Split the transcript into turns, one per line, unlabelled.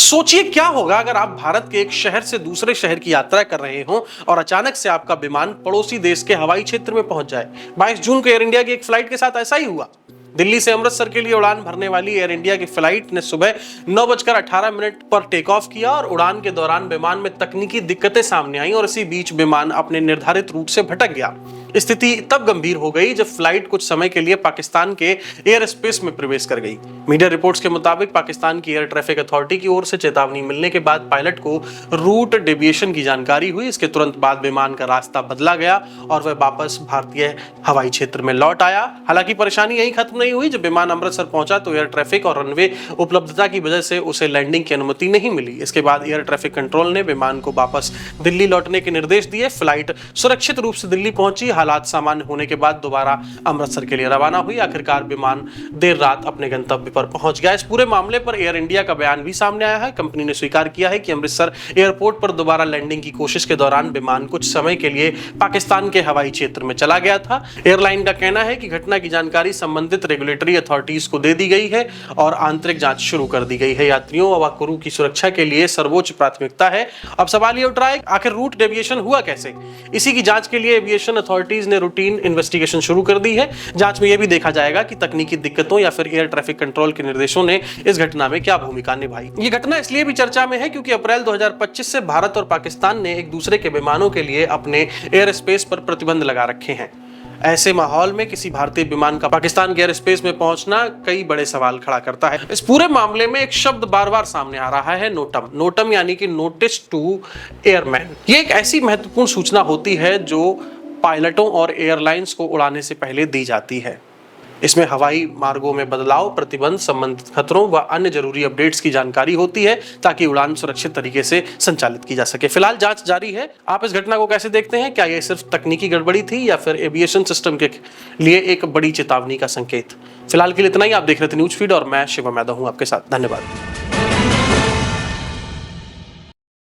सोचिए क्या होगा अगर आप भारत के एक शहर से दूसरे शहर की यात्रा कर रहे हो और अचानक से आपका विमान पड़ोसी देश के हवाई क्षेत्र में पहुंच जाए। 22 जून को एयर इंडिया की एक फ्लाइट के साथ ऐसा ही हुआ। दिल्ली से अमृतसर के लिए उड़ान भरने वाली एयर इंडिया की फ्लाइट ने सुबह 9:18 पर टेक ऑफ किया और उड़ान के दौरान विमान में तकनीकी दिक्कतें सामने आई और इसी बीच विमान अपने निर्धारित रूट से भटक गया। स्थिति तब गंभीर हो गई जब फ्लाइट कुछ समय के लिए पाकिस्तान के एयर स्पेस में प्रवेश कर गई। मीडिया रिपोर्ट्स के मुताबिक पाकिस्तान की एयर ट्रैफिक अथॉरिटी की ओर से चेतावनी मिलने के बाद पायलट को रूट डेविएशन की जानकारी हुई। इसके तुरंत बाद विमान का रास्ता बदला गया और वह वापस भारतीय हवाई क्षेत्र में लौट आया। हालांकि परेशानी यही खत्म नहीं हुई। जब विमान अमृतसर पहुंचा तो एयर ट्रैफिक और रनवे उपलब्धता की वजह से उसे लैंडिंग की अनुमति नहीं मिली। इसके बाद एयर ट्रैफिक कंट्रोल ने विमान को वापस दिल्ली लौटने के निर्देश दिए। फ्लाइट सुरक्षित रूप से दिल्ली पहुंची। हालात सामान्य होने के बाद दोबारा अमृतसर के लिए रवाना हुई। आखिरकार विमान देर रात अपने गंतव्य पर पहुंच गया। इस पूरे मामले पर एयर इंडिया का बयान भी सामने आया है। कंपनी ने स्वीकार किया है कि अमृतसर एयरपोर्ट पर दोबारा लैंडिंग की कोशिश के दौरान विमान कुछ समय के लिए पाकिस्तान के हवाई क्षेत्र में चला गया था। एयरलाइन का कहना है कि घटना की जानकारी संबंधित रेगुलेटरी अथॉरिटीज को दे दी गई है और आंतरिक जांच शुरू कर दी गई है। यात्रियों व क्रू की सुरक्षा के लिए सर्वोच्च प्राथमिकता है। अब सवाल ये उठ रहा है आखिर रूट डेविएशन हुआ कैसे। इसी की जांच के लिए एविएशन अथॉरिटीज ने रूटीन इन्वेस्टिगेशन शुरू कर दी है। जांच में यह भी देखा जाएगा कि तकनीकी दिक्कतों या फिर एयर ट्रैफिक कंट्रोल के निर्देशों ने इस घटना में क्या भूमिका निभाई। ये घटना इसलिए भी चर्चा में है क्योंकि अप्रैल 2025 से भारत और पाकिस्तान ने एक दूसरे के विमानों के लिए अपने एयर स्पेस पर प्रतिबंध लगा रखे हैं। ऐसे माहौल में किसी भारतीय विमान का पाकिस्तान के एयर स्पेस में पहुंचना कई बड़े सवाल खड़ा करता है। इस पूरे मामले में एक शब्द बार बार सामने आ रहा है, नोटम। नोटम यानी कि नोटिस टू एयरमैन। ये एक ऐसी महत्वपूर्ण सूचना होती है जो पायलटों और एयरलाइंस को उड़ाने से पहले दी जाती है। इसमें हवाई मार्गों में बदलाव, प्रतिबंध, संबंधित खतरों व अन्य जरूरी अपडेट्स की जानकारी होती है ताकि उड़ान सुरक्षित तरीके से संचालित की जा सके। फिलहाल जांच जारी है। आप इस घटना को कैसे देखते हैं? क्या यह सिर्फ तकनीकी गड़बड़ी थी या फिर एविएशन सिस्टम के लिए एक बड़ी चेतावनी का संकेत? फिलहाल के लिए इतना ही। आप देख रहे थे न्यूज फीड और मैं शिवम यादव हूं आपके साथ। धन्यवाद।